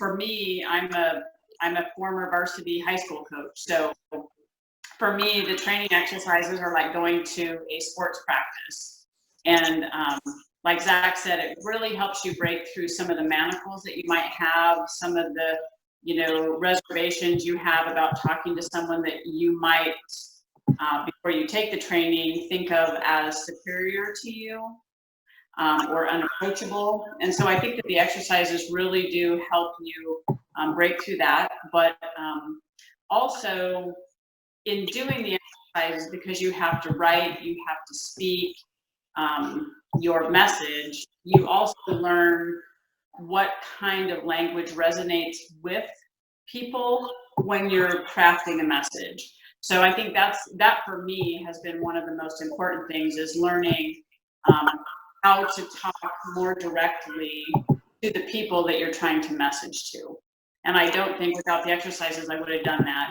for me, I'm a former varsity high school coach. So for me, the training exercises are like going to a sports practice. And like Zach said, it really helps you break through some of the manacles that you might have, some of the, reservations you have about talking to someone that you might, before you take the training, think of as superior to you or unapproachable. And so I think that the exercises really do help you break through that. But also in doing the exercises, because you have to write, you have to speak your message, you also learn what kind of language resonates with people when you're crafting a message. So I think that for me has been one of the most important things, is learning how to talk more directly to the people that you're trying to message to. And I don't think without the exercises I would have done that.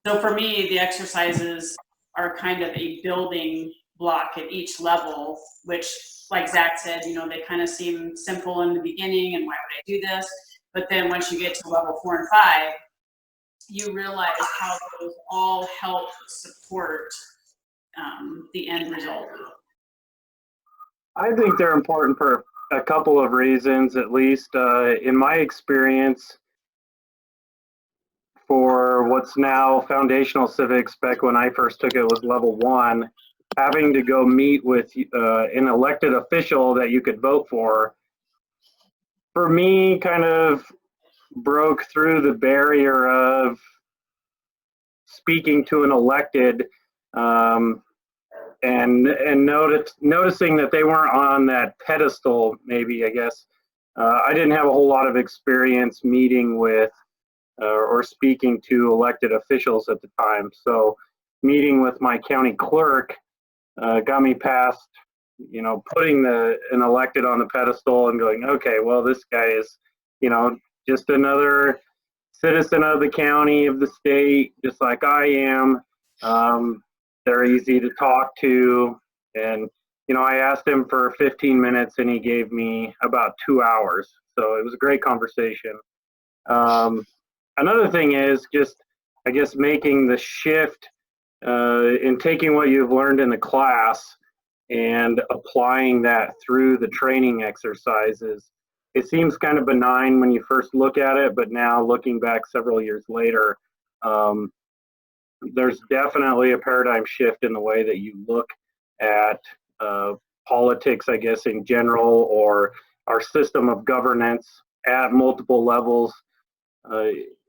So for me, the exercises are kind of a building block at each level, which, like Zach said, they kind of seem simple in the beginning, and why would I do this? But then once you get to level 4 and 5, you realize how those all help support the end result. I think they're important for a couple of reasons, at least. In my experience, for what's now foundational civics, back when I first took it was level 1, having to go meet with an elected official that you could vote for me kind of broke through the barrier of speaking to an elected and noticing that they weren't on that pedestal, maybe, I guess. I didn't have a whole lot of experience meeting with or speaking to elected officials at the time. So meeting with my county clerk got me past, putting an elected on the pedestal and going, okay, well, this guy is, just another citizen of the county, of the state, just like I am. They're easy to talk to. And, I asked him for 15 minutes and he gave me about 2 hours. So it was a great conversation. Another thing is just, I guess, making the shift in taking what you've learned in the class and applying that through the training exercises. It seems kind of benign when you first look at it, but now looking back several years later, there's definitely a paradigm shift in the way that you look at politics, I guess, in general, or our system of governance at multiple levels.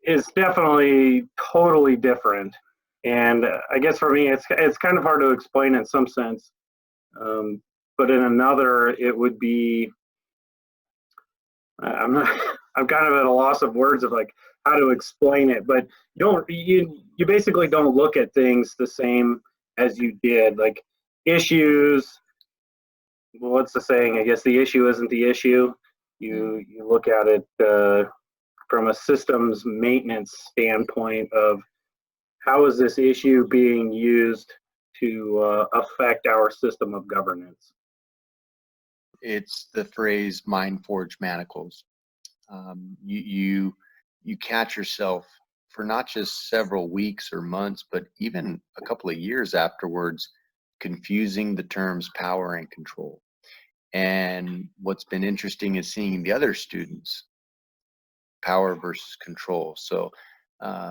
Is definitely totally different. And I guess for me, it's kind of hard to explain in some sense. But in another, it would be, I'm kind of at a loss of words of like how to explain it, but you basically don't look at things the same as you did. Like issues, well, what's the saying? I guess the issue isn't the issue. You look at it from a systems maintenance standpoint of how is this issue being used to affect our system of governance. It's the phrase "mind forged manacles." You catch yourself for not just several weeks or months, but even a couple of years afterwards, confusing the terms power and control. And what's been interesting is seeing the other students, power versus control. So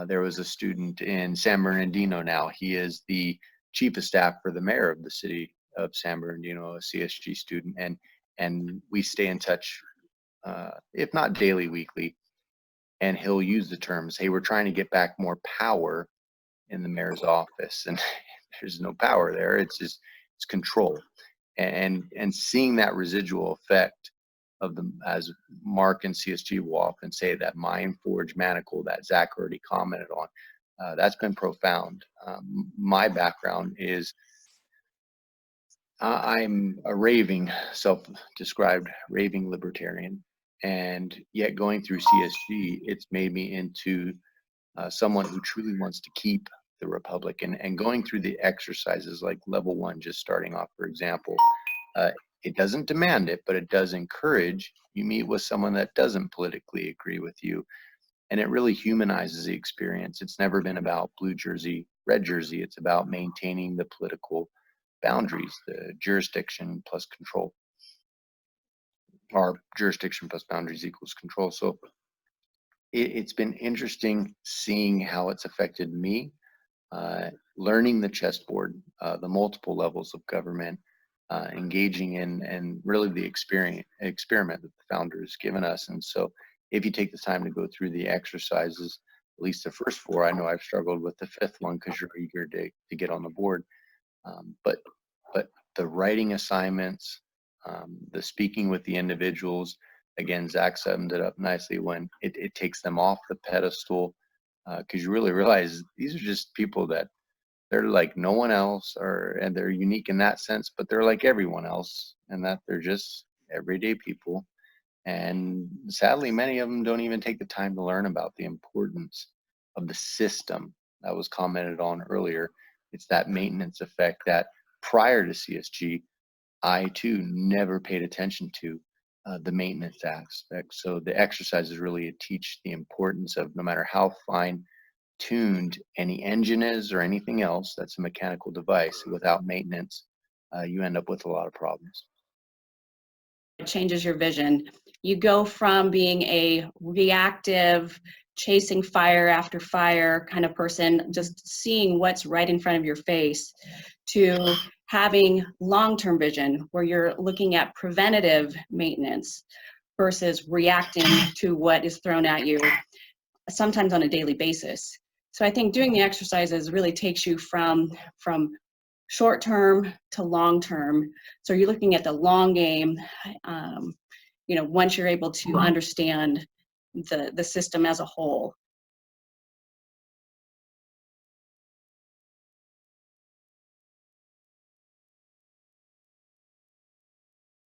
there was a student in San Bernardino now. He is the chief of staff for the mayor of the city of San Bernardino, a CSG student, and we stay in touch, if not daily, weekly. And he'll use the terms, hey, we're trying to get back more power in the mayor's office, and there's no power there. It's control, and seeing that residual effect of them, as Mark and CSG will often say, that mind forged manacle that Zach already commented on. That's been profound. My background is I'm a self-described raving libertarian, and yet going through CSG, it's made me into someone who truly wants to keep the republic, and going through the exercises like level 1, just starting off, for example, it doesn't demand it, but it does encourage you meet with someone that doesn't politically agree with you. And it really humanizes the experience. It's never been about blue jersey, red jersey. It's about maintaining the political boundaries, the jurisdiction plus control. Or jurisdiction plus boundaries equals control. So it's been interesting seeing how it's affected me, learning the chessboard, the multiple levels of government, engaging in, and really the experiment that the founder has given us. And so if you take the time to go through the exercises, at least the first 4, I know I've struggled with the 5th one because you're eager to get on the board. But the writing assignments, the speaking with the individuals, again, Zach summed it up nicely when it takes them off the pedestal, because you really realize these are just people that they're like no one else, and they're unique in that sense, but they're like everyone else, and that they're just everyday people. And sadly, many of them don't even take the time to learn about the importance of the system that was commented on earlier. It's that maintenance effect that prior to CSG, I too never paid attention to, the maintenance aspect. So the exercises really teach the importance of, no matter how fine tuned any engine is or anything else that's a mechanical device, without maintenance, you end up with a lot of problems. It changes your vision. You go from being a reactive, chasing fire after fire kind of person, just seeing what's right in front of your face, to having long-term vision where you're looking at preventative maintenance versus reacting to what is thrown at you, sometimes on a daily basis. So I think doing the exercises really takes you from short term to long term. So you're looking at the long game, once you're able to understand the system as a whole.